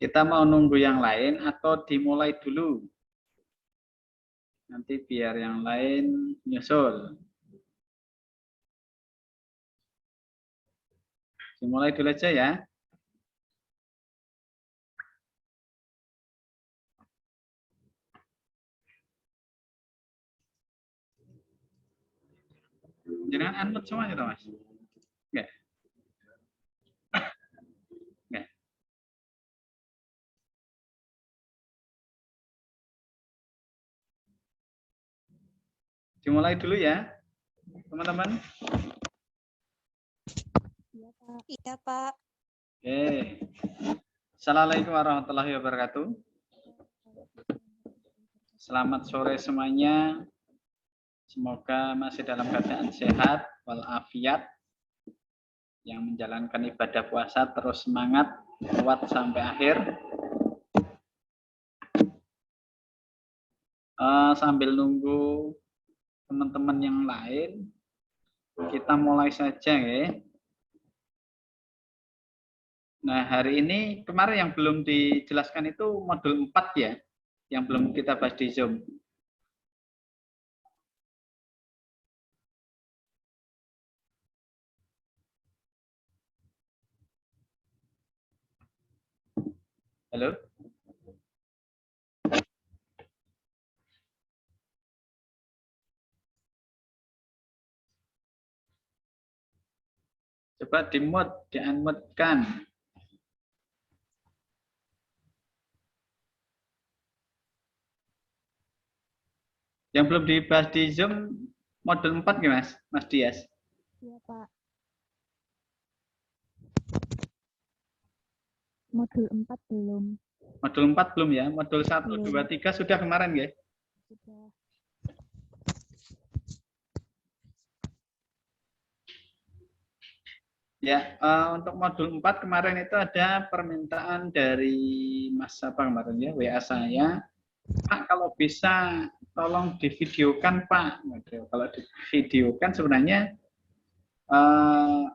Kita mau nunggu yang lain atau dimulai dulu? Nanti biar yang lain nyusul. Dimulai dulu aja ya. Jangan unmute semua gitu, Mas. Enggak. Enggak. Dimulai dulu ya, teman-teman. Iya, Pak. Iya, Pak. Oke. Assalamualaikum warahmatullahi wabarakatuh. Selamat sore semuanya. Semoga masih dalam keadaan sehat walafiat. Yang menjalankan ibadah puasa terus semangat, kuat sampai akhir. Sambil nunggu teman-teman yang lain, kita mulai saja ya. Nah, hari ini kemarin yang belum dijelaskan itu modul 4 ya, yang belum kita bahas di Zoom. Halo? Coba di-mute, di-unmute-kan. Yang belum dibahas di Zoom modul 4 gimana, Mas Dias? Iya, Pak. Modul 4 belum. Modul 4 belum ya? Modul 1, Belum. 2, 3 sudah kemarin ya? Sudah. Ya, untuk modul 4 kemarin itu ada permintaan dari Mas apa kemarin ya, WA saya. Pak, kalau bisa tolong divideokan, Pak. Kalau divideokan sebenarnya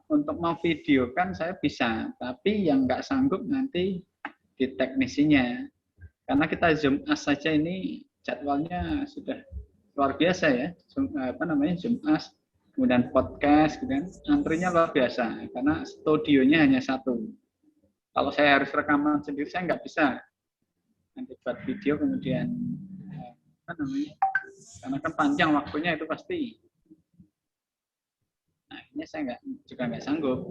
untuk memvideokan saya bisa, tapi yang nggak sanggup nanti di teknisinya. Karena kita Zoom As saja ini jadwalnya sudah luar biasa ya. Zoom As, kemudian podcast, gitu kan. Antrinya luar biasa karena studionya hanya satu. Kalau saya harus rekaman sendiri saya nggak bisa. Nanti buat video kemudian karena kan panjang waktunya itu pasti. Nah, akhirnya saya juga nggak sanggup.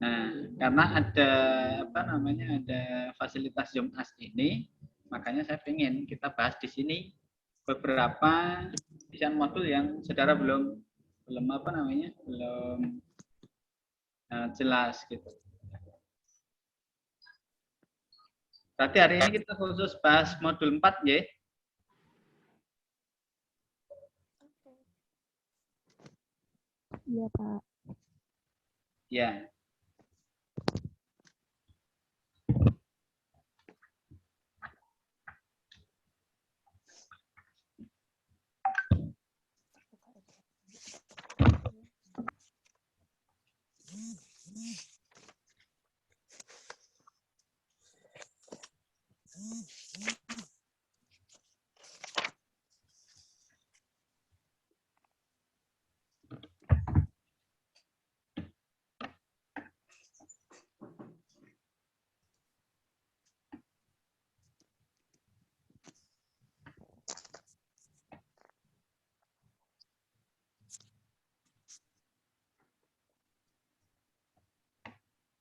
Nah, karena ada ada fasilitas Zoom As ini, makanya saya ingin kita bahas di sini beberapa desain modul yang saudara belum jelas gitu. Berarti hari ini kita khusus bahas modul 4 ya. Iya, Pak. Ya.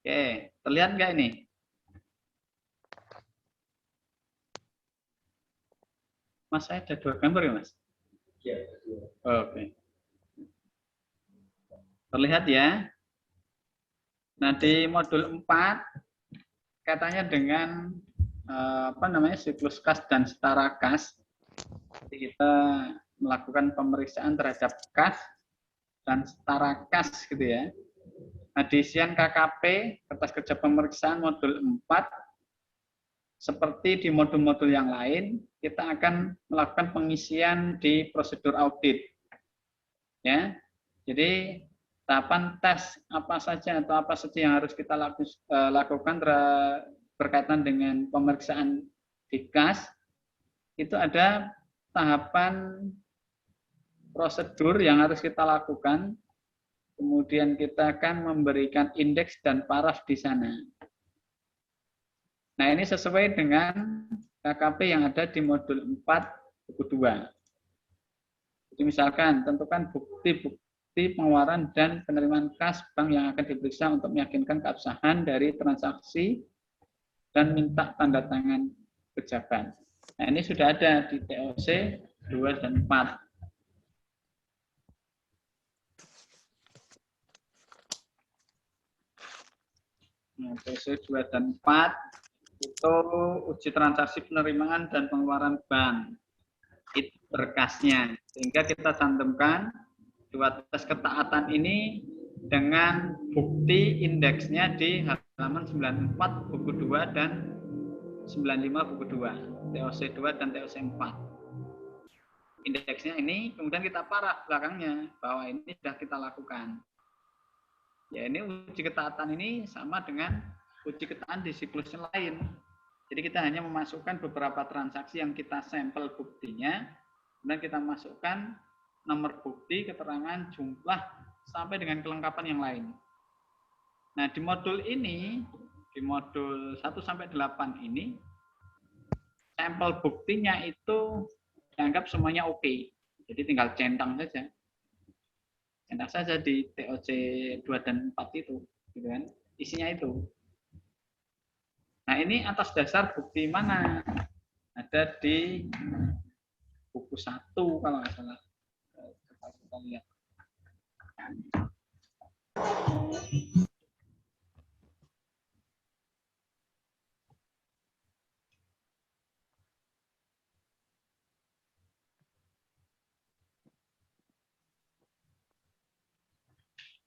Oke, terlihat nggak ini? Mas, saya ada 2 gambar ya, Mas? Iya. Oke. Terlihat ya? Nah, di modul 4 katanya dengan siklus kas dan setara kas. Jadi kita melakukan pemeriksaan terhadap kas dan setara kas gitu ya. Nah, di isian KKP, kertas kerja pemeriksaan modul 4, seperti di modul-modul yang lain, kita akan melakukan pengisian di prosedur audit. Ya. Jadi tahapan tes apa saja atau apa saja yang harus kita lakukan berkaitan dengan pemeriksaan di kas, itu ada tahapan prosedur yang harus kita lakukan. Kemudian kita akan memberikan indeks dan paraf di sana. Nah, ini sesuai dengan KKP yang ada di modul 4 buku 2. Jadi misalkan tentukan bukti-bukti pengeluaran dan penerimaan kas bank yang akan diperiksa untuk meyakinkan keabsahan dari transaksi dan minta tanda tangan pejabat. Nah, ini sudah ada di TOC 2 dan 4. Nah, TOC 2 dan 4 itu uji transaksi penerimaan dan pengeluaran bank. Itu berkasnya. Sehingga kita cantumkan dua tes ketaatan ini dengan bukti indeksnya di halaman 94 buku 2 dan 95 buku 2, TOC 2 dan TOC 4. Indeksnya ini kemudian kita paraf belakangnya bahwa ini sudah kita lakukan. Ya, ini uji ketaatan ini sama dengan uji ketaatan di siklus yang lain. Jadi kita hanya memasukkan beberapa transaksi yang kita sampel buktinya, kemudian kita masukkan nomor bukti, keterangan, jumlah, sampai dengan kelengkapan yang lain. Nah, di modul ini, di modul 1-8 ini, sampel buktinya itu dianggap semuanya oke. Jadi tinggal centang saja. Centang saja di TOC 2 dan 4 itu, gitu kan? Isinya itu. Nah, ini atas dasar bukti mana? Ada di buku 1 kalau nggak salah. Coba kita lihat.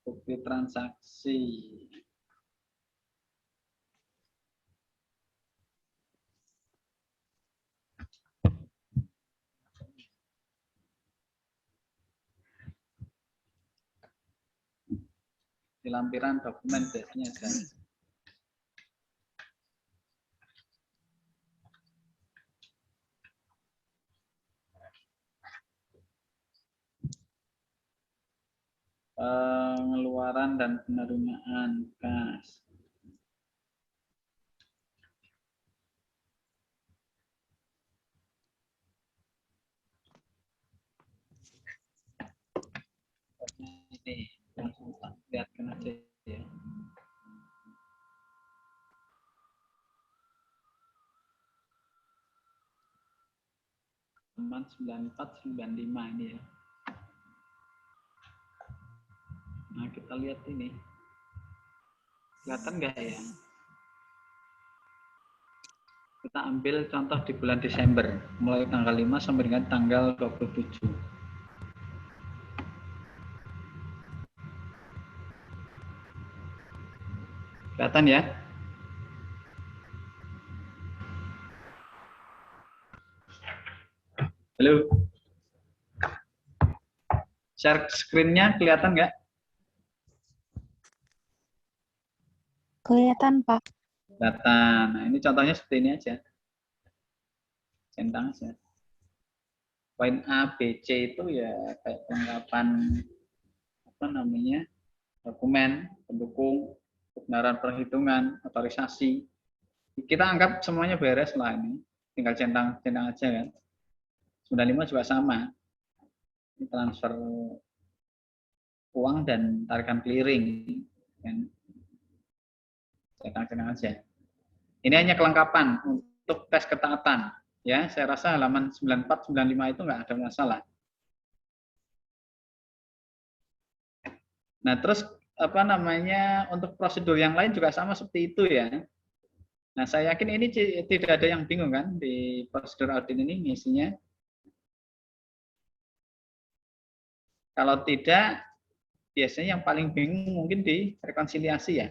Bukti transaksi. Di lampiran dokumen biasanya ada. Pengeluaran dan penerimaan kas. Ini langsung lihatkan aja ya. Halaman 94-95 ini ya. Nah, kita lihat ini. Kelihatan nggak ya? Kita ambil contoh di bulan Desember, mulai tanggal 5 sampai dengan tanggal 27. Kelihatan ya? Halo? Share screen-nya kelihatan nggak? Kelihatan, Pak. Kelihatan. Nah, ini contohnya seperti ini aja. Centang aja. Poin A, B, C itu ya kayak kelengkapan apa namanya dokumen pendukung, kebenaran perhitungan, otorisasi. Kita anggap semuanya beres lah ini. Tinggal centang aja kan. 95 juga sama. Ini transfer uang dan tarikan clearing. Kan. Centang aja. Ini hanya kelengkapan untuk tes ketaatan. Ya, saya rasa halaman 94-95 itu nggak ada masalah. Nah, terus apa namanya untuk prosedur yang lain juga sama seperti itu ya. Nah, saya yakin ini tidak ada yang bingung kan di prosedur audit ini isinya. Kalau tidak, biasanya yang paling bingung mungkin di rekonsiliasi ya.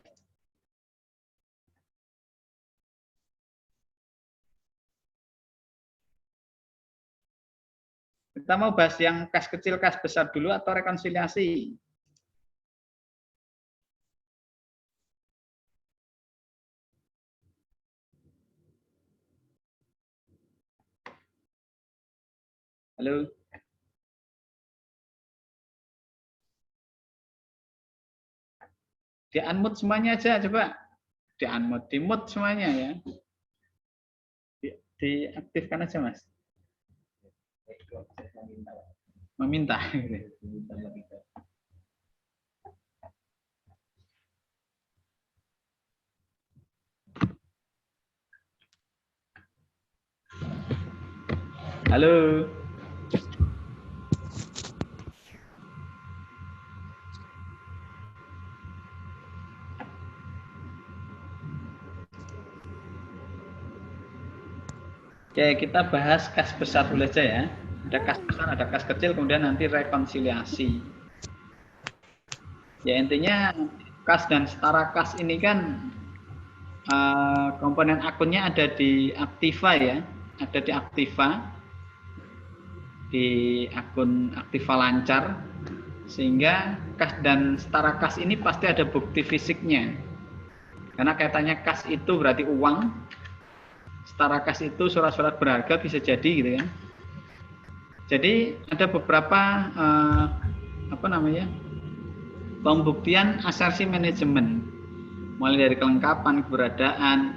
Kita mau bahas yang kas kecil, kas besar dulu atau rekonsiliasi? Halo. Di unmute semuanya aja coba. Di unmute, di mute semuanya ya. Diaktifkan aja Mas. Meminta. Halo. Oke, kita bahas kas besar dulu aja ya. Ada kas besar, ada kas kecil, kemudian nanti rekonsiliasi. Ya intinya kas dan setara kas ini kan komponen akunnya ada di Aktiva ya, ada di Aktiva, di akun Aktiva Lancar, sehingga kas dan setara kas ini pasti ada bukti fisiknya. Karena kaitannya kas itu berarti uang, setara kas itu surat-surat berharga bisa jadi gitu kan. Jadi ada beberapa pembuktian asersi manajemen, mulai dari kelengkapan, keberadaan,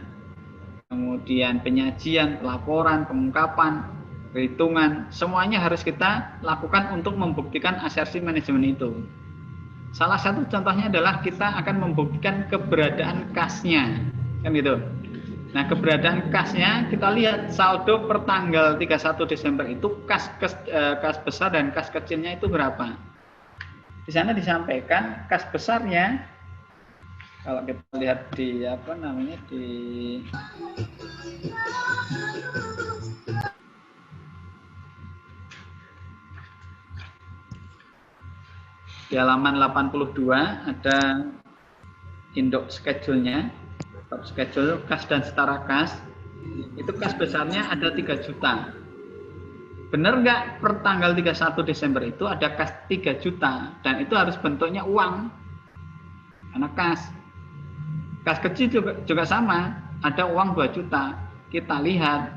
kemudian penyajian, pelaporan, pengungkapan, perhitungan, semuanya harus kita lakukan untuk membuktikan asersi manajemen itu. Salah satu contohnya adalah kita akan membuktikan keberadaan kasnya, kan gitu. Nah, keberadaan kasnya kita lihat saldo per tanggal 31 Desember itu kas besar dan kas kecilnya itu berapa. Di sana disampaikan kas besarnya, kalau kita lihat di di halaman 82 ada induk schedule-nya. Top schedule kas dan setara kas, itu kas besarnya ada 3 juta. Benar nggak per tanggal 31 Desember itu ada kas 3 juta dan itu harus bentuknya uang karena kas. Kas kecil juga sama, ada uang 2 juta. Kita lihat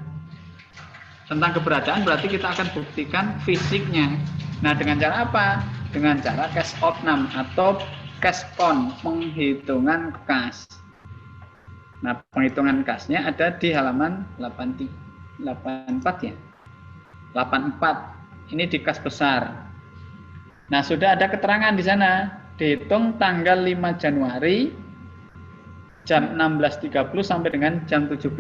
tentang keberadaan, berarti kita akan buktikan fisiknya. Nah, dengan cara apa? Dengan cara cash out 6 atau cash count, penghitungan kas. Nah, penghitungan kasnya ada di halaman 84 ya. 84. Ini di kas besar. Nah, sudah ada keterangan di sana. Dihitung tanggal 5 Januari jam 16.30 sampai dengan jam 17.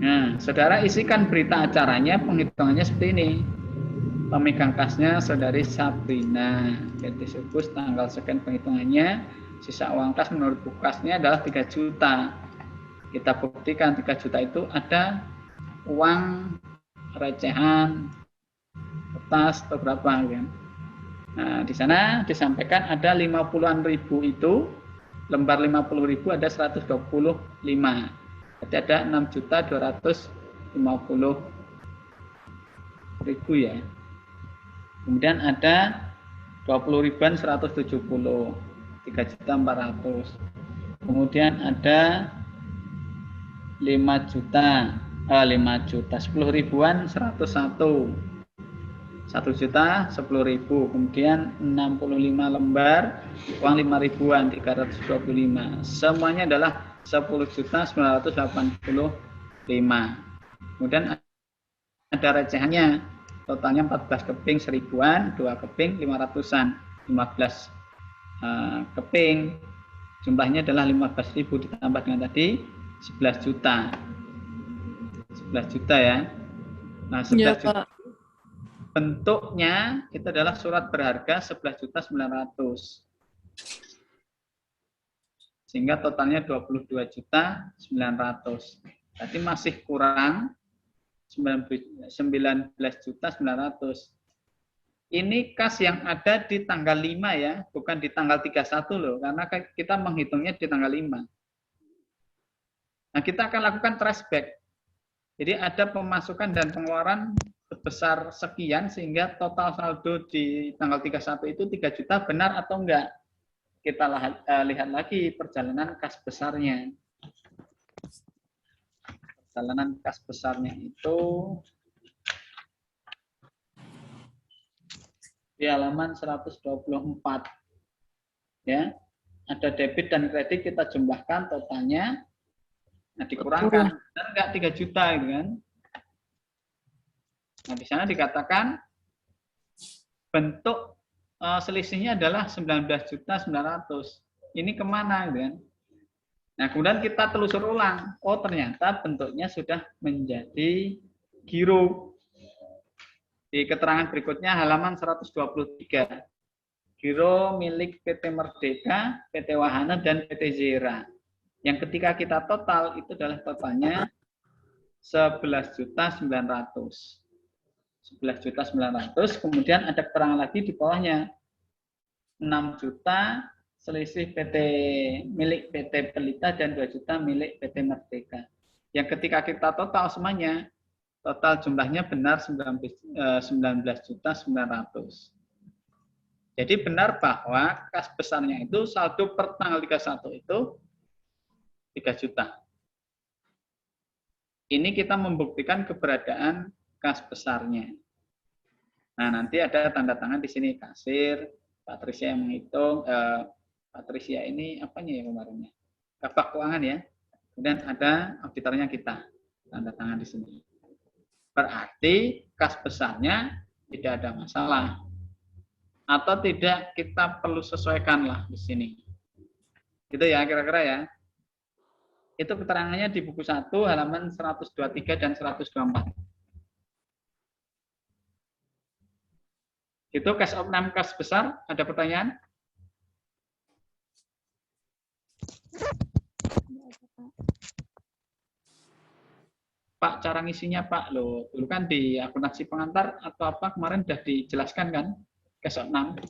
Nah, saudara isikan berita acaranya, penghitungannya seperti ini. Pemegang kasnya saudari Sabrina. PT Subus tanggal sekian penghitungannya. Sisa uang kas menurut buku kasnya adalah 3 juta. Kita buktikan 3 juta itu ada uang recehan, kertas atau berapa kan. Nah, di sana disampaikan ada 50-an ribu itu, lembar 50.000 ada 125. Berarti ada 6.250.000 ya. Kemudian ada 20 ribuan 170. 3.400.000. Kemudian ada 5 juta, 10 ribuan 101. 1 juta 10.000. Kemudian 65 lembar uang 5 ribuan 325. Semuanya adalah 10.985. Kemudian ada recehannya, totalnya 14 keping 1000-an, 2 keping 500-an, 15 keping, jumlahnya adalah 15.000 ditambah dengan tadi 11 juta. 11 juta ya. Nah, 11 juta bentuknya itu adalah surat berharga 11.900.000. Sehingga totalnya 22.900.000. Berarti masih kurang 19.900.000. Ini kas yang ada di tanggal 5 ya, bukan di tanggal 31 loh, karena kita menghitungnya di tanggal 5. Nah, kita akan lakukan tracebacks. Jadi ada pemasukan dan pengeluaran sebesar sekian, sehingga total saldo di tanggal 31 itu 3 juta, benar atau enggak? Kita lihat lagi perjalanan kas besarnya. Perjalanan kas besarnya itu di halaman 124. Ya, ada debit dan kredit, kita jumlahkan totalnya, nah dikurangkan, benar nggak 3 juta gitu kan? Nah di sana dikatakan bentuk selisihnya adalah 19.900.000. Ini kemana gitu kan? Nah kemudian kita telusur ulang, oh ternyata bentuknya sudah menjadi giro. Di keterangan berikutnya halaman 123. Giro milik PT Merdeka, PT Wahana, dan PT Zera. Yang ketika kita total itu adalah totalnya 11.900.000. 11.900.000. Kemudian ada keterangan lagi di bawahnya 6 juta selisih PT milik PT Pelita dan 2 juta milik PT Merdeka. Yang ketika kita total semuanya, total jumlahnya benar 19.900.000. Jadi benar bahwa kas besarnya itu saldo per tanggal 31 itu 3 juta. Ini kita membuktikan keberadaan kas besarnya. Nah, nanti ada tanda tangan di sini kasir, Patricia yang menghitung, Patricia ini apanya ya kemarinnya? Kabak keuangan ya. Kemudian ada auditornya kita, tanda tangan di sini. Berarti kas besarnya tidak ada masalah. Atau tidak, kita perlu sesuaikan lah di sini. Gitu ya kira-kira ya. Itu keterangannya di buku 1 halaman 123 dan 124. Itu cash of 6 kas besar, ada pertanyaan? Pak, cara ngisinya Pak, loh, dulu kan di akuntansi pengantar atau apa kemarin sudah dijelaskan kan? Cash of 6.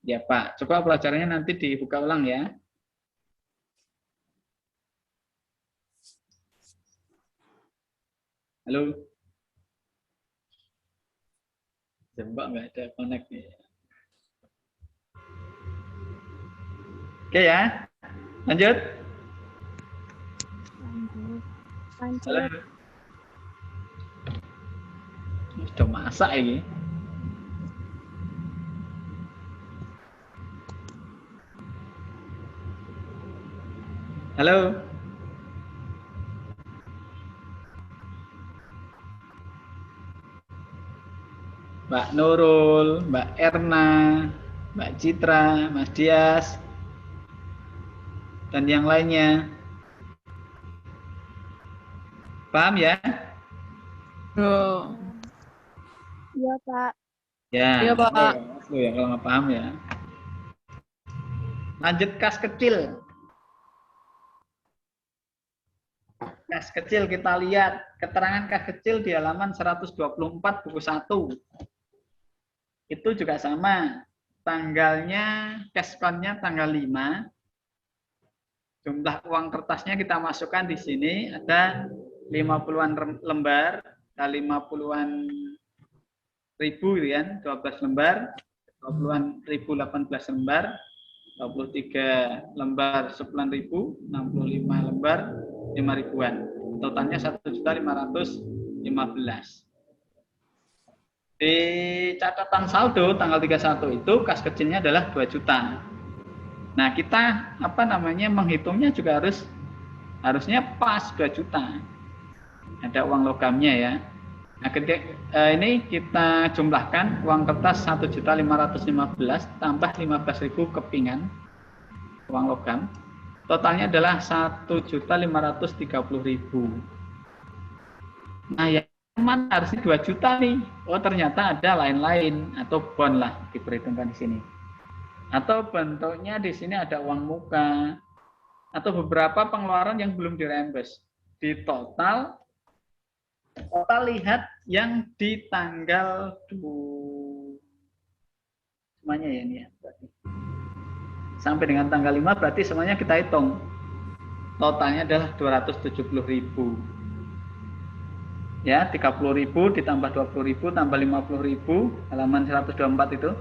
Ya Pak, coba pelajarannya nanti dibuka ulang ya. Halo? Jembak nggak ada connect nih. Oke ya, lanjut. Halo. Sudah masak ini. Halo. Mbak Nurul, Mbak Erna, Mbak Citra, Mas Dias, dan yang lainnya. Paham ya? Oh. Iya, Pak. Ya, iya, Pak. Ya, kalau nggak paham ya. Lanjut kas kecil. Kas kecil kita lihat keterangan kas kecil di halaman 124 buku 1. Itu juga sama. Tanggalnya, cash count-nya tanggal 5. Jumlah uang kertasnya kita masukkan di sini. Ada 50-an lembar, 50-an ribu ya, 12 lembar, 20-an ribu 18 lembar, 23 lembar 10-an ribu, 65 lembar 5 ribuan. Totalnya 1.515.000. Di catatan saldo tanggal 31 itu kas kecilnya adalah 2 juta. Nah, kita menghitungnya juga harusnya pas 2 juta. Ada uang logamnya ya. Nah, ini kita jumlahkan uang kertas 1.515 tambah 15.000 kepingan uang logam. Totalnya adalah 1.530.000. Nah, yang mana harusnya 2 juta nih? Oh, ternyata ada lain-lain atau bond lah diperhitungkan di sini. Atau bentuknya di sini ada uang muka atau beberapa pengeluaran yang belum direimburse. Di total lihat yang di tanggal semuanya ya ini ya. Sampai dengan tanggal 5 berarti semuanya kita hitung. Totalnya adalah 270.000. Ya, 30.000 ditambah 20.000 tambah 50.000, halaman 124 itu,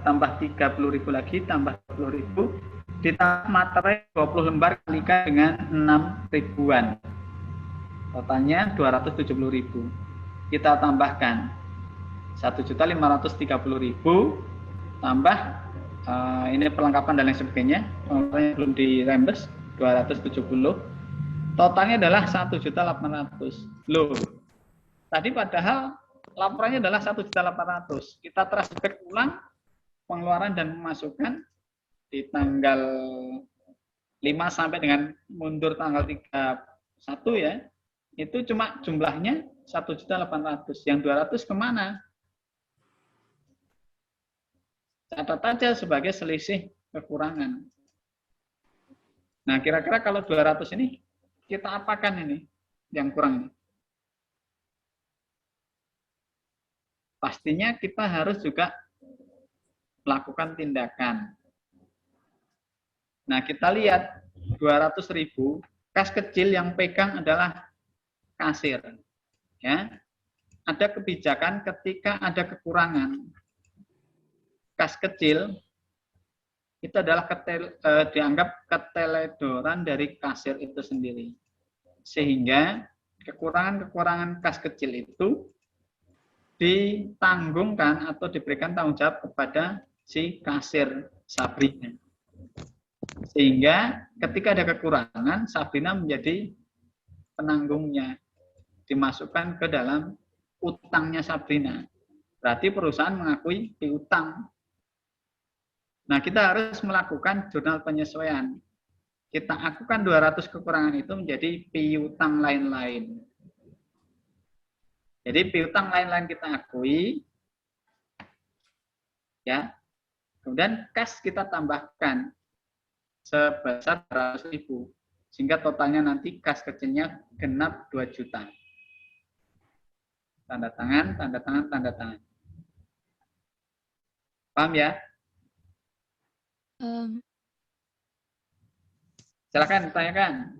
tambah 30.000 lagi tambah 20.000, ditambah materai 20 lembar kalikan dengan 6 ribuan. Totalnya 270.000. Kita tambahkan 1.530.000 tambah ini perlengkapan dan lain sebagainya. Pengeluarannya belum dirembes 270. Totalnya adalah 1.800.000. Loh. Tadi padahal laporannya adalah 1.800.000. Kita transfer ulang pengeluaran dan pemasukan di tanggal 5 sampai dengan mundur tanggal 31 ya. Itu cuma jumlahnya 1.800.000. Yang 200 kemana? Catat aja sebagai selisih kekurangan. Nah, kira-kira kalau 200 ini kita apakan ini yang kurang? Pastinya kita harus juga melakukan tindakan. Nah, kita lihat 200.000, kas kecil yang pegang adalah kasir. Ya. Ada kebijakan ketika ada kekurangan kas kecil, itu adalah dianggap keteledoran dari kasir itu sendiri. Sehingga kekurangan-kekurangan kas kecil itu ditanggungkan atau diberikan tanggung jawab kepada si kasir Sabrina. Sehingga ketika ada kekurangan, Sabrina menjadi penanggungnya. Dimasukkan ke dalam utangnya Sabrina. Berarti perusahaan mengakui piutang. Nah, kita harus melakukan jurnal penyesuaian. Kita akukan 200 kekurangan itu menjadi piutang lain-lain. Jadi piutang lain-lain kita akui, ya. Kemudian kas kita tambahkan sebesar 200.000, sehingga totalnya nanti kas kecilnya genap 2 juta. Tanda tangan, tanda tangan, tanda tangan. Paham ya? Silakan tanyakan.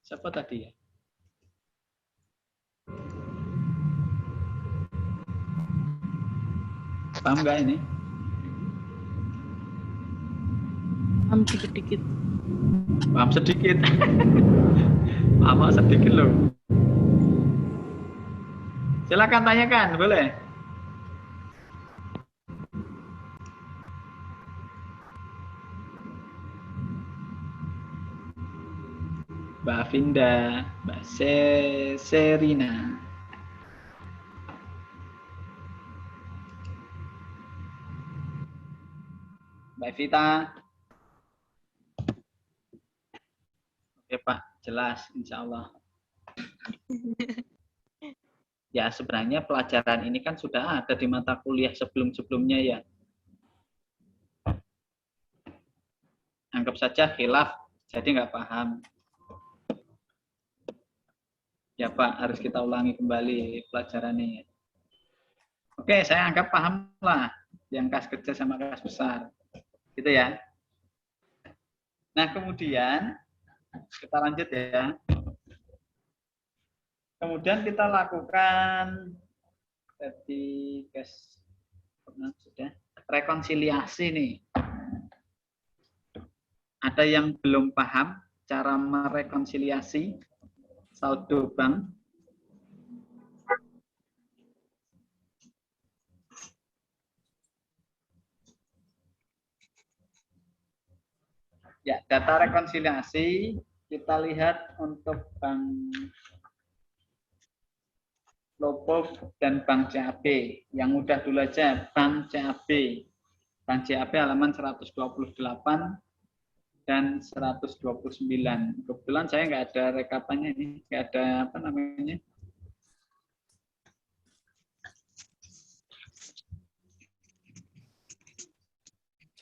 Siapa tadi ya? Paham nggak ini? Paham sedikit-sedikit. Paham sedikit. Paham sedikit loh. Silakan tanyakan, boleh. Mbak Vinda, Mbak Serina. Mbak Vita. Oke Pak, jelas insya Allah. Ya sebenarnya pelajaran ini kan sudah ada di mata kuliah sebelum-sebelumnya ya. Anggap saja khilaf, jadi nggak paham. Ya Pak, harus kita ulangi kembali pelajaran ini. Oke, saya anggap paham lah yang kas kecil sama kas besar. Gitu ya. Nah, kemudian kita lanjut ya. Kemudian kita lakukan tadi guys sudah rekonsiliasi nih. Ada yang belum paham cara merekonsiliasi saldo bank? Ya, data rekonsiliasi kita lihat untuk bank Lopo dan Bank CAB. Yang mudah dulu aja, Bank CAB. Bank CAB halaman 128 dan 129. Kebetulan saya nggak ada rekapannya ini, nggak ada apa namanya.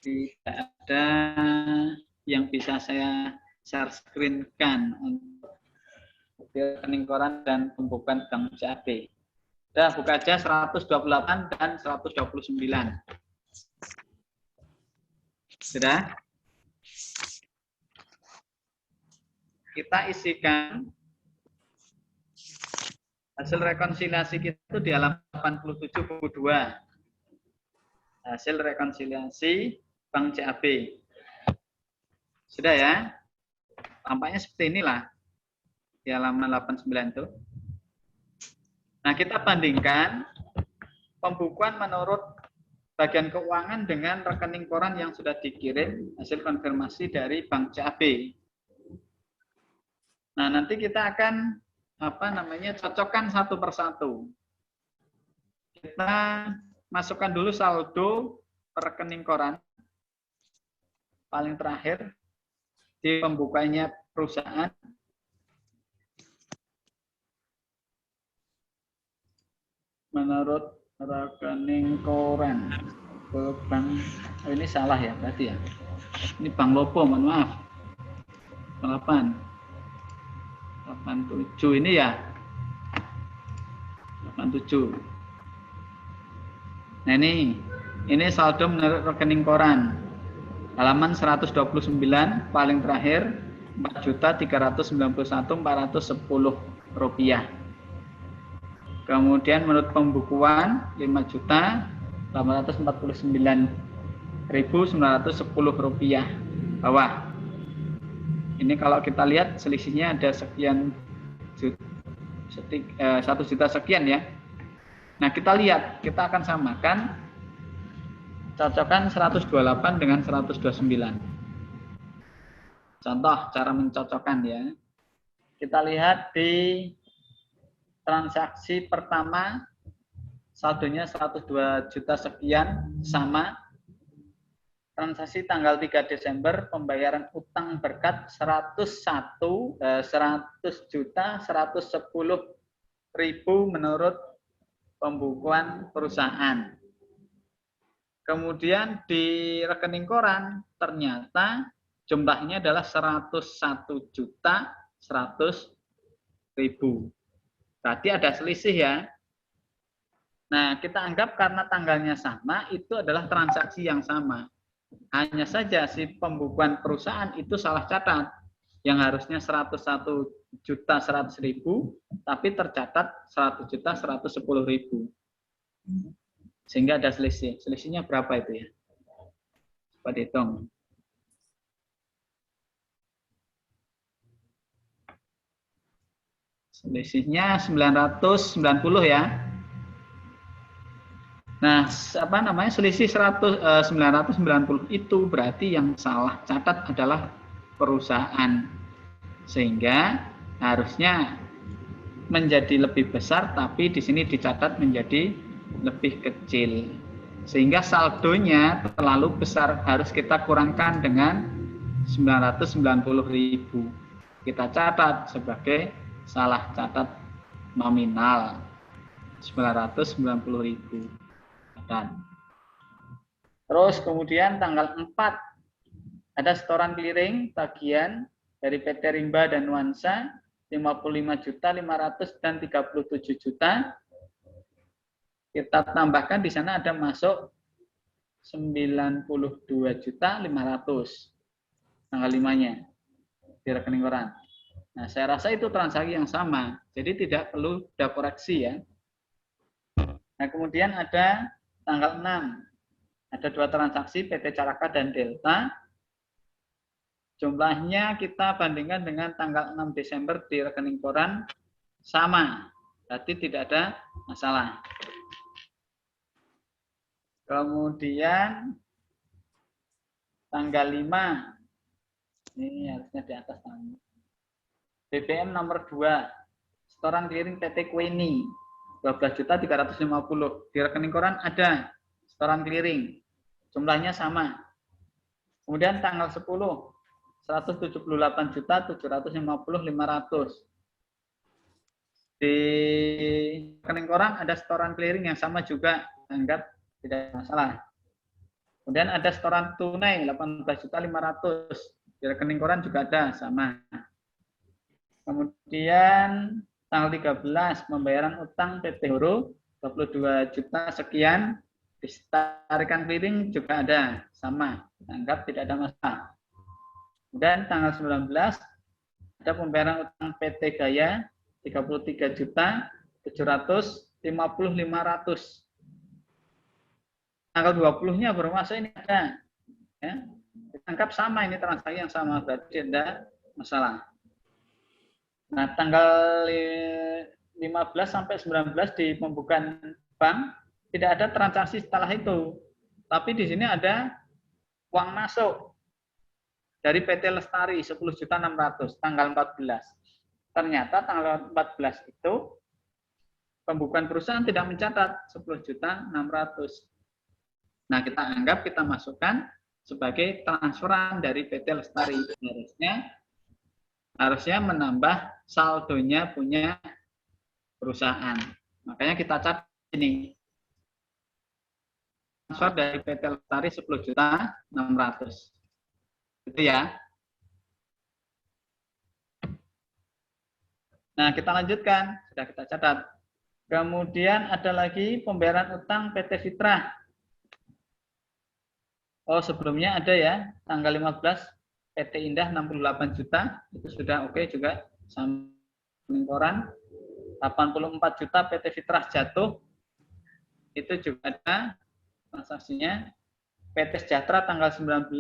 Tidak ada yang bisa saya share screen-kan untuk rekening koran dan pembukaan Bank CAB. Sudah buka aja 128 dan 129. Sudah? Kita isikan hasil rekonsiliasi kita itu di halaman 87 buku 2. Hasil rekonsiliasi Bank CAB. Sudah ya? Tampaknya seperti inilah di halaman 89 itu. Nah, kita bandingkan pembukuan menurut bagian keuangan dengan rekening koran yang sudah dikirim hasil konfirmasi dari Bank CAB. Nah, nanti kita akan cocokkan satu persatu. Kita masukkan dulu saldo per rekening koran paling terakhir di pembukaannya perusahaan. Menurut rekening koran ke bank, oh ini salah ya berarti ya. Ini Bank Lopo, mohon maaf. 87 ini ya. 87. Nah ini saldo menurut rekening koran. Halaman 129 paling terakhir 4.391.410 rupiah. Kemudian menurut pembukuan 5.849.910 rupiah bawah. Ini kalau kita lihat selisihnya ada sekian 1 juta sekian ya. Nah kita lihat, kita akan samakan, cocokkan 128 dengan 129. Contoh cara mencocokkan ya. Kita lihat di transaksi pertama saldonya 102 juta sekian sama. Transaksi tanggal 3 Desember pembayaran utang berkat 100.110.000 menurut pembukuan perusahaan. Kemudian di rekening koran ternyata jumlahnya adalah 101.100.000. Berarti ada selisih ya. Nah, kita anggap karena tanggalnya sama, itu adalah transaksi yang sama. Hanya saja si pembukuan perusahaan itu salah catat. Yang harusnya 101.100.000, tapi tercatat 100.110.000. Sehingga ada selisih. Selisihnya berapa itu ya? Coba dihitung. Selisihnya 990 ya. Nah, selisih 990 itu berarti yang salah catat adalah perusahaan. Sehingga harusnya menjadi lebih besar, tapi di sini dicatat menjadi lebih kecil. Sehingga saldonya terlalu besar, harus kita kurangkan dengan 990.000. Kita catat sebagai salah catat nominal 990.000. Terus kemudian tanggal 4 ada setoran clearing tagihan dari PT Rimba dan Nuansa 55.500 dan 37 juta. Kita tambahkan di sana ada masuk 92.500 tanggal 5-nya di rekening koran. Nah, saya rasa itu transaksi yang sama, jadi tidak perlu ada koreksi ya. Nah, kemudian ada tanggal 6, ada 2 transaksi PT Caraka dan Delta. Jumlahnya kita bandingkan dengan tanggal 6 Desember di rekening koran sama, berarti tidak ada masalah. Kemudian tanggal 5, ini harusnya di atas tanggal. BBM nomor 2, setoran clearing PT Queni 12.350. Di rekening koran ada setoran clearing, jumlahnya sama. Kemudian tanggal 10, 178.750.500. Di rekening koran ada setoran clearing yang sama juga, anggap tidak masalah. Kemudian ada setoran tunai 18.500. Di rekening koran juga ada, sama. Kemudian tanggal 13 pembayaran utang PT Horo 22 juta sekian, tarikan clearing juga ada, sama, anggap tidak ada masalah. Kemudian tanggal 19 ada pembayaran utang PT Gaya 33 juta 750.500. Tanggal 20-nya baru masuk, ini ada. Ya. Anggap sama, ini transaksi yang sama, berarti ada masalah. Nah, tanggal 15 sampai 19 di pembukaan bank tidak ada transaksi setelah itu. Tapi di sini ada uang masuk dari PT Lestari 10.600.000 tanggal 14. Ternyata tanggal 14 itu pembukaan perusahaan tidak mencatat 10.600.000. Nah, kita anggap kita masukkan sebagai transferan dari PT Lestari. Harusnya menambah saldonya punya perusahaan. Makanya kita catat ini. Transfer dari PT Lestari 10.600.000. Itu ya. Nah, kita lanjutkan. Sudah kita catat. Kemudian ada lagi pembayaran utang PT Fitra. Oh, sebelumnya ada ya, tanggal 15 PT Indah 68 juta, itu sudah oke juga. Samping koran. 84 juta PT Fitrah jatuh, itu juga ada transaksinya. PT Sejahtera tanggal 19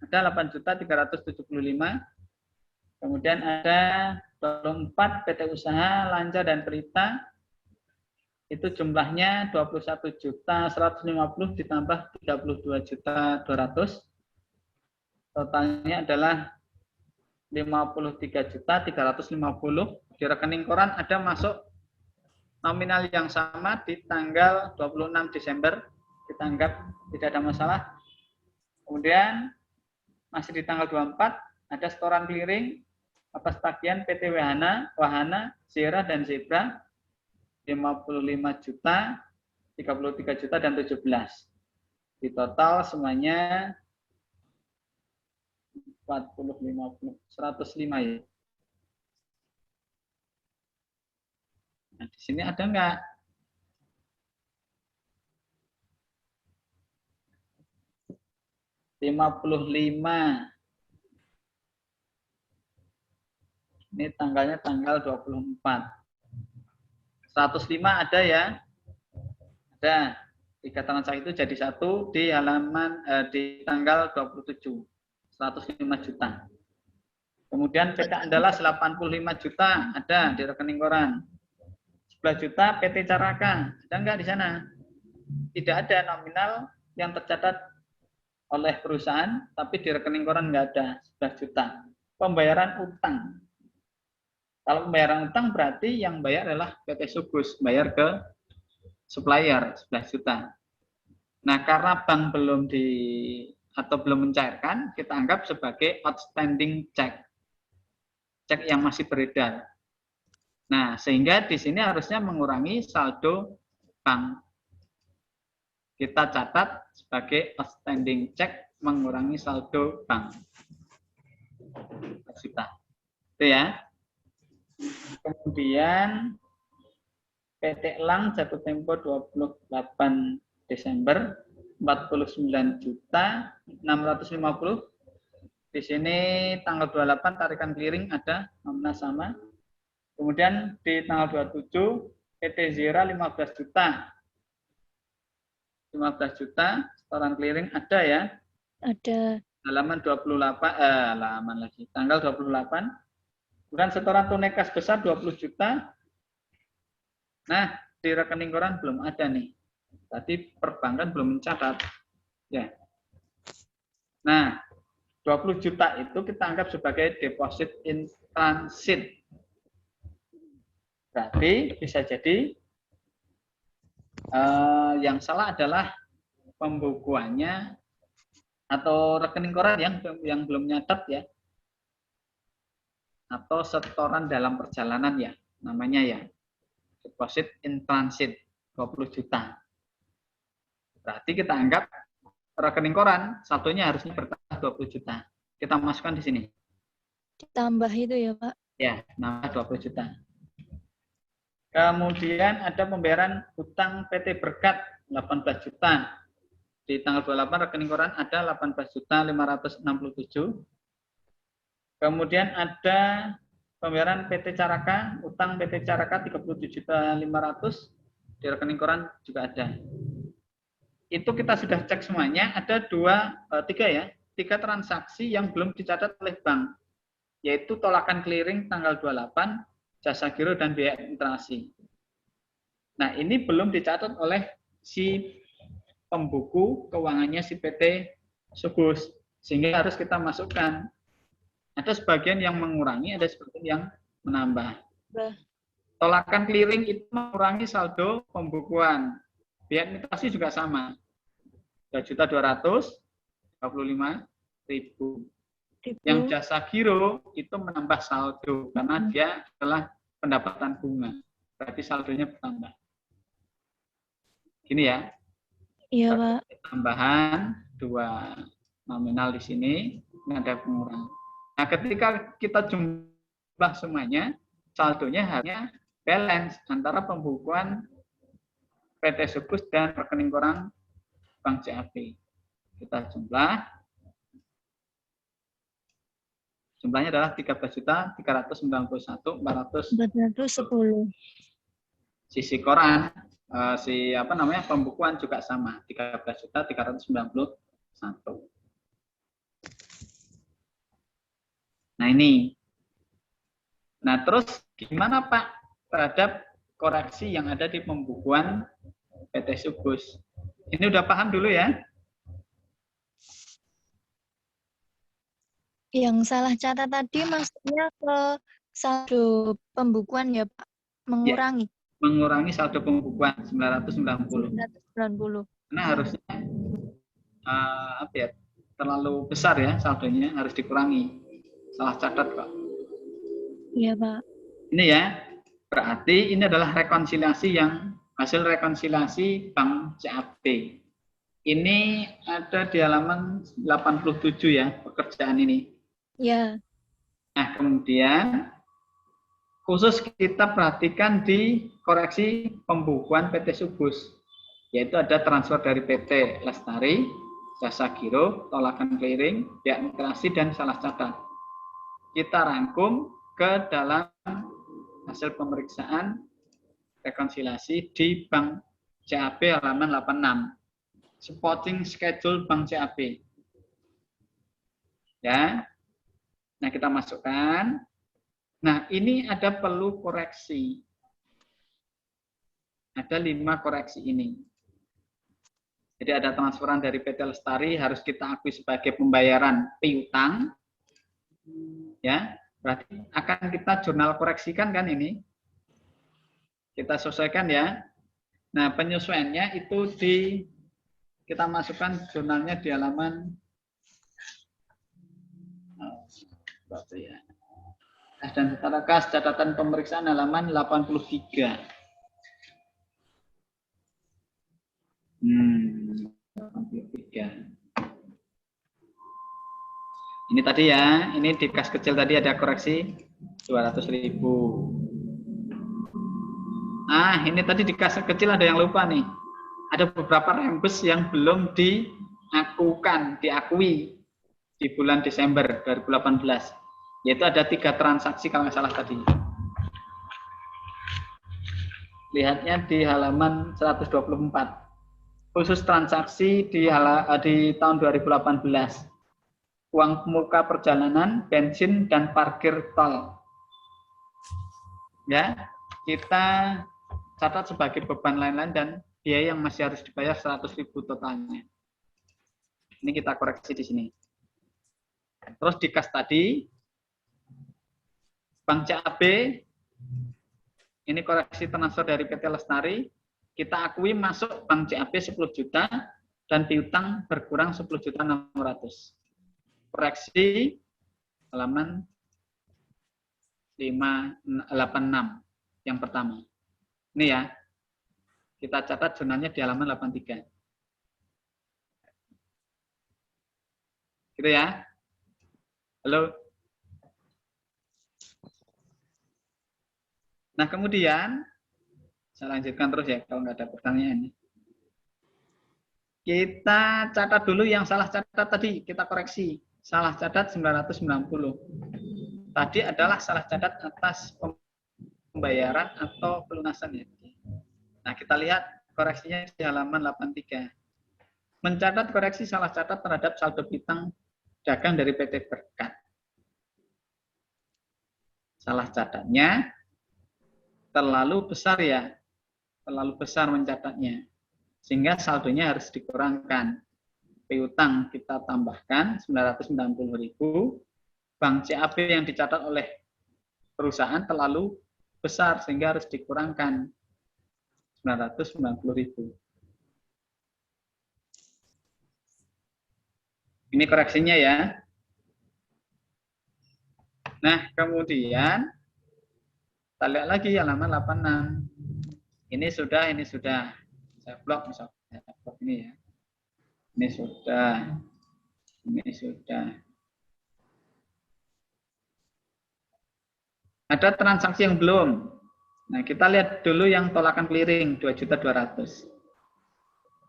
ada 8.375. Kemudian ada 24 PT Usaha Lanca dan Pelita, itu jumlahnya 21.150 ditambah 32.200. Totalnya adalah 53.350. Di rekening koran ada masuk nominal yang sama di tanggal 26 Desember. Kita anggap tidak ada masalah. Kemudian masih di tanggal 24 ada setoran clearing atas tagihan PT Wahana, Zera dan Zebra 55 juta, 33 juta dan 17. Di total semuanya 40, 50, 105 ya. Nah, di sini ada enggak? $55. Ini tanggalnya tanggal 24. 105 ada ya? Ada. 3 transaksi itu jadi satu di halaman di tanggal 27. 105 juta. Kemudian PT Andalas 85 juta ada di rekening koran. 11 juta PT Caraka, ada enggak di sana? Tidak ada nominal yang tercatat oleh perusahaan, tapi di rekening koran enggak ada 11 juta. Pembayaran utang. Kalau pembayaran utang berarti yang bayar adalah PT Sugus, bayar ke supplier 11 juta. Nah, karena bank belum mencairkan, kita anggap sebagai outstanding check. Cek yang masih beredar. Nah, sehingga di sini harusnya mengurangi saldo bank. Kita catat sebagai outstanding check mengurangi saldo bank. Juta. Itu ya. Kemudian PT Elang jatuh tempo 28 Desember 49 juta 650. Di sini tanggal 28 tarikan clearing ada nominal sama. Kemudian di tanggal 27 PT Zera 15 juta. 15 juta setoran clearing ada ya? Ada. Halaman 28 halaman lagi. Tanggal 28. Kemudian setoran tunai kas besar 20 juta. Nah, di rekening koran belum ada nih. Tadi perbankan belum mencatat. Ya. Nah, 20 juta itu kita anggap sebagai deposit in transit. Berarti bisa jadi yang salah adalah pembukuannya atau rekening koran yang belum nyatet ya. Atau setoran dalam perjalanan ya, namanya ya. Deposit in transit 20 juta. Berarti kita anggap rekening koran satunya harusnya bertambah 20 juta. Kita masukkan di sini. Ditambah itu ya, Pak? Ya, nambah 20 juta. Kemudian ada pembayaran hutang PT Berkat 18 juta. Di tanggal 28 rekening koran ada 18.567. Kemudian ada pembayaran PT Caraka, utang PT Caraka 37.500 di rekening koran juga ada. Itu kita sudah cek semuanya, ada tiga transaksi yang belum dicatat oleh bank. yaitu tolakan clearing tanggal 28, jasa giro dan biaya administrasi. Nah, ini belum dicatat oleh si pembuku keuangannya si PT Subus, sehingga harus kita masukkan. Ada sebagian yang mengurangi, ada sebagian yang menambah. Tolakan clearing itu mengurangi saldo pembukuan. Biaya administrasi juga sama. 2.225.000. Yang jasa giro itu menambah saldo karena dia adalah pendapatan bunga. Berarti saldonya bertambah. Gini ya. Iya, Pak. Tambahan 2 nominal di sini, ini ada pengurangan. Nah, ketika kita jumlah semuanya, saldonya hanya balance antara pembukuan PT Subus dan rekening koran Bank CAP. Kita jumlahnya adalah 13.391.410. Sisi koran, pembukuan juga sama, 13.391. Nah ini. Nah terus gimana Pak terhadap koreksi yang ada di pembukuan PT Subus? Ini udah paham dulu ya? Yang salah catat tadi maksudnya ke saldo pembukuan ya Pak? Mengurangi? Ya, mengurangi saldo pembukuan 990. Karena harusnya terlalu besar ya saldonya, harus dikurangi. Salah catat Pak. Iya Pak. Ini ya, berarti ini adalah rekonsiliasi yang hasil rekonsiliasi Bank CAP. Ini ada di halaman 87 ya, pekerjaan ini. Ya. Nah, kemudian khusus kita perhatikan di koreksi pembukuan PT Subus, yaitu ada transfer dari PT Lestari, jasa giro, tolakan clearing, biaya administrasi, dan salah catat. Kita rangkum ke dalam hasil pemeriksaan rekonsiliasi di Bank CAP halaman 86. Supporting schedule Bank CAP. Ya. Nah, kita masukkan. Nah, ini ada perlu koreksi. Ada 5 koreksi ini. Jadi ada transferan dari PT Lestari harus kita akui sebagai pembayaran piutang. Ya, berarti akan kita jurnal koreksikan kan ini. Kita sesuaikan ya. Nah, penyesuaiannya itu kita masukkan jurnalnya di halaman dan setara kas catatan pemeriksaan halaman 83. 83. Ini tadi ya, ini di kas kecil tadi ada koreksi 200.000. Ini tadi di kas kecil ada yang lupa nih. Ada beberapa rembes yang belum diakui di bulan Desember 2018. Yaitu ada 3 transaksi kalau nggak salah tadi. Lihatnya di halaman 124. Khusus transaksi di tahun 2018. Uang muka perjalanan, bensin, dan parkir tol. Ya, kita catat sebagai beban lain-lain dan biaya yang masih harus dibayar 100.000 totalnya. Ini kita koreksi di sini. Terus di kas tadi, Bank CAP, ini koreksi transfer dari PT Lestari, kita akui masuk Bank CAP 10 juta dan piutang berkurang 10.600.000. Koreksi halaman 586 yang pertama. Ini ya, kita catat jurnalnya di halaman 83. Gitu ya. Halo. Nah, kemudian saya lanjutkan terus ya kalau nggak ada pertanyaan. Kita catat dulu yang salah catat tadi, kita koreksi. Salah catat 990. Tadi adalah salah catat atas pembayaran atau pelunasan ya. Nah, kita lihat koreksinya di halaman 83. Mencatat koreksi salah catat terhadap saldo piutang dagang dari PT Berkat. salah catatnya terlalu besar ya, terlalu besar mencatatnya, sehingga saldonya harus dikurangkan. Piutang kita tambahkan 990.000, bank CAP yang dicatat oleh perusahaan terlalu besar sehingga harus dikurangkan 990.000. Ini koreksinya ya. Nah, kemudian kita lihat lagi halaman 86. Ini sudah. Saya blok misalnya, saya blok ini ya. Ini sudah. Ada transaksi yang belum. Nah, kita lihat dulu yang tolakan clearing 2.200.000.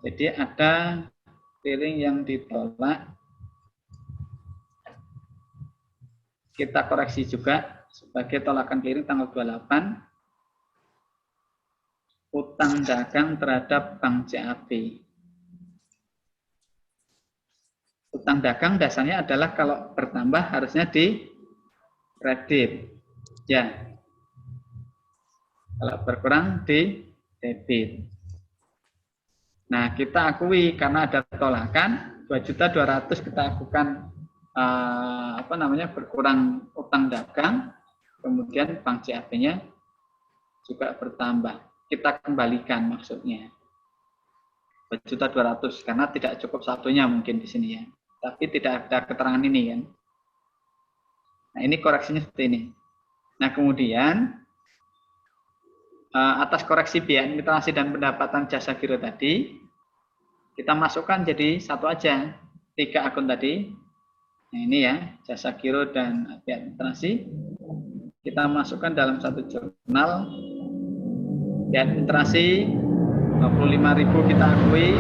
Jadi ada clearing yang ditolak. Kita koreksi juga sebagai tolakan clearing tanggal 28. Utang dagang terhadap bank CAP. Utang dagang dasarnya adalah kalau bertambah harusnya di kredit. Ya. Kalau berkurang di debit. Nah, kita akui karena ada tolakan 2.200.000 kita lakukan berkurang utang dagang, kemudian bank CAP-nya juga bertambah. Kita kembalikan maksudnya 2.200.000 karena tidak cukup satunya mungkin di sini ya. Tapi tidak ada keterangan ini kan. Nah, ini koreksinya seperti ini. Nah, kemudian atas koreksi biaya administrasi dan pendapatan jasa giro tadi, kita masukkan jadi satu aja, 3 akun tadi. Nah, ini ya, jasa giro dan biaya administrasi. Kita masukkan dalam satu jurnal. Biaya administrasi 25.000 kita akui.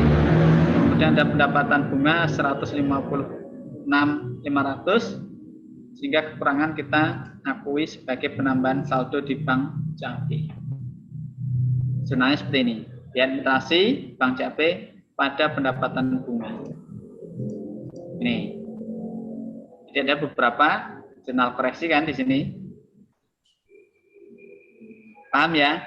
Kemudian ada pendapatan bunga 156.500, sehingga kekurangan kita akui sebagai penambahan saldo di bank CAP. Sebenarnya seperti ini. Biaya administrasi bank CAP pada pendapatan bunga. Ini. Jadi ada beberapa jurnal koreksi kan di sini. Paham ya?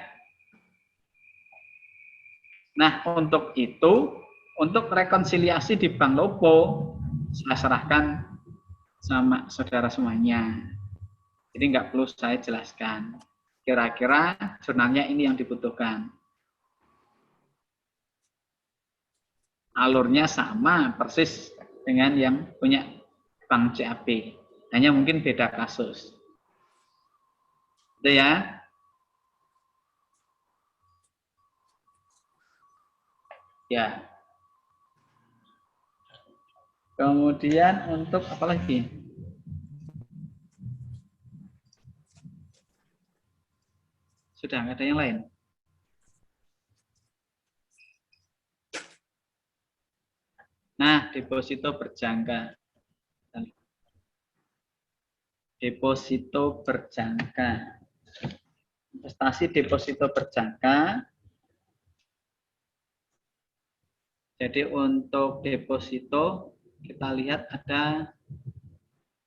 Nah, untuk itu, untuk rekonsiliasi di Bank Lopo, saya serahkan sama saudara semuanya. Jadi nggak perlu saya jelaskan. Kira-kira jurnalnya ini yang dibutuhkan. Alurnya sama persis dengan yang punya Bank CAP. Hanya mungkin beda kasus. Itu ya. Ya. Kemudian untuk apa lagi? Sudah nggak ada yang lain? Nah, deposito berjangka. Deposito berjangka. Investasi deposito berjangka. Jadi untuk deposito kita lihat ada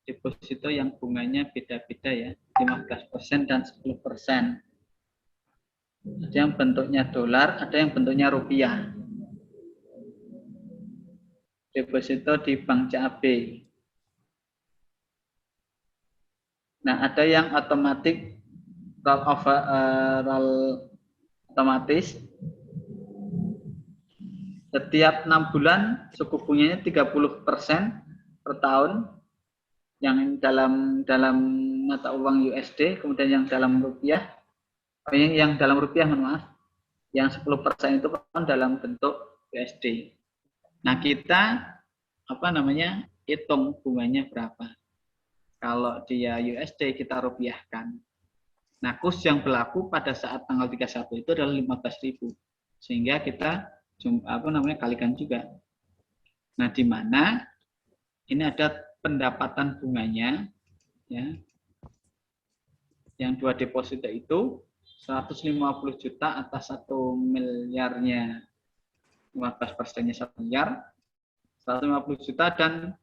deposito yang bunganya beda-beda ya, 15% dan 10%. Ada yang bentuknya dolar, ada yang bentuknya rupiah. Deposito di Bank CAP. Nah, ada yang roll otomatis. Setiap 6 bulan suku bunganya 30% per tahun. Yang dalam mata uang USD, kemudian yang dalam rupiah, yang dalam rupiah maaf, yang 10% itu dalam bentuk USD. Nah, kita hitung bunganya berapa. Kalau dia USD kita rupiahkan. Nah, kurs yang berlaku pada saat tanggal 31 itu adalah 15.000. Sehingga kita kalikan juga. Nah, di mana ini ada pendapatan bunganya ya. Yang 2 deposito itu 150 juta atas 1 miliarnya 15%-nya 1 miliar, 150 juta dan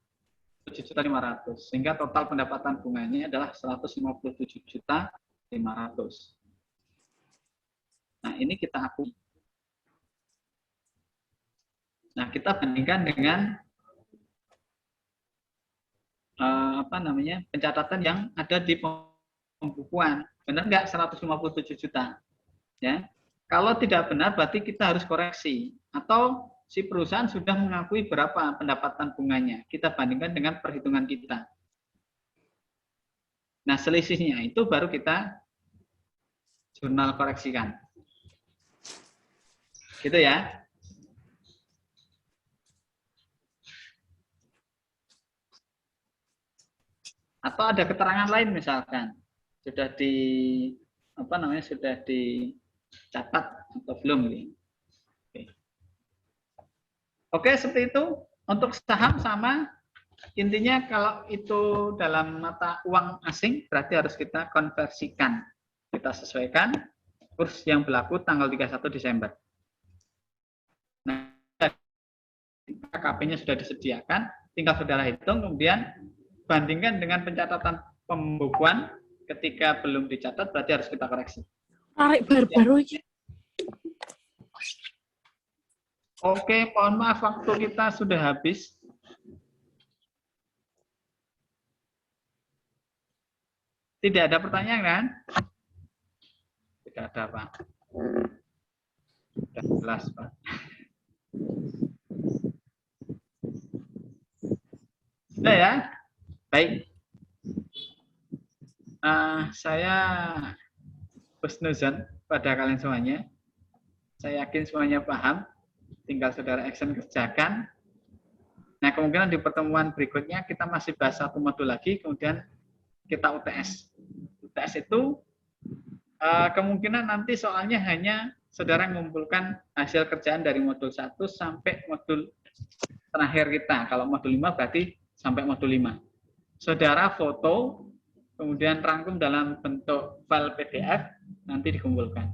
7.500.000. Sehingga total pendapatan bunganya adalah 157.500.000. Nah, ini kita akui. Nah, kita bandingkan dengan pencatatan yang ada di pembukuan. Benar nggak 157 juta? Ya. Kalau tidak benar, berarti kita harus koreksi. Atau si perusahaan sudah mengakui berapa pendapatan bunganya. Kita bandingkan dengan perhitungan kita. Nah, selisihnya itu baru kita jurnal koreksikan. Gitu ya. Atau ada keterangan lain misalkan sudah sudah dicatat atau belum. Oke, seperti itu. Untuk saham sama, intinya kalau itu dalam mata uang asing berarti harus kita konversikan. Kita sesuaikan kurs yang berlaku tanggal 31 Desember. Nah, KKP-nya sudah disediakan, tinggal saudara hitung, kemudian bandingkan dengan pencatatan pembukuan. Ketika belum dicatat berarti harus kita koreksi. Tarik baru-baru aja. Oke, mohon maaf waktu kita sudah habis. Tidak ada pertanyaan kan? Tidak ada, Pak. Sudah jelas, Pak. Sudah ya? Baik. Saya husnuzon pada kalian semuanya. Saya yakin semuanya paham. Tinggal saudara action kerjakan. Nah, kemungkinan di pertemuan berikutnya kita masih bahas satu modul lagi, kemudian kita UTS. UTS itu kemungkinan nanti soalnya hanya saudara mengumpulkan hasil kerjaan dari modul 1 sampai modul terakhir kita. Kalau modul 5 berarti sampai modul 5. Saudara foto, kemudian rangkum dalam bentuk file PDF, nanti dikumpulkan.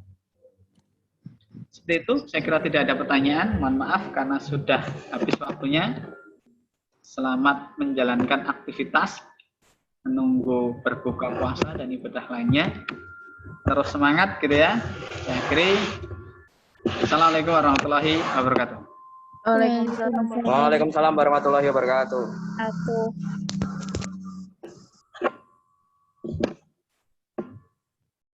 Seperti itu, saya kira tidak ada pertanyaan. Mohon maaf karena sudah habis waktunya. Selamat menjalankan aktivitas, menunggu berbuka puasa dan ibadah lainnya. Terus semangat gitu ya. Saya akhiri. Assalamualaikum warahmatullahi wabarakatuh. Waalaikumsalam. Waalaikumsalam warahmatullahi wabarakatuh.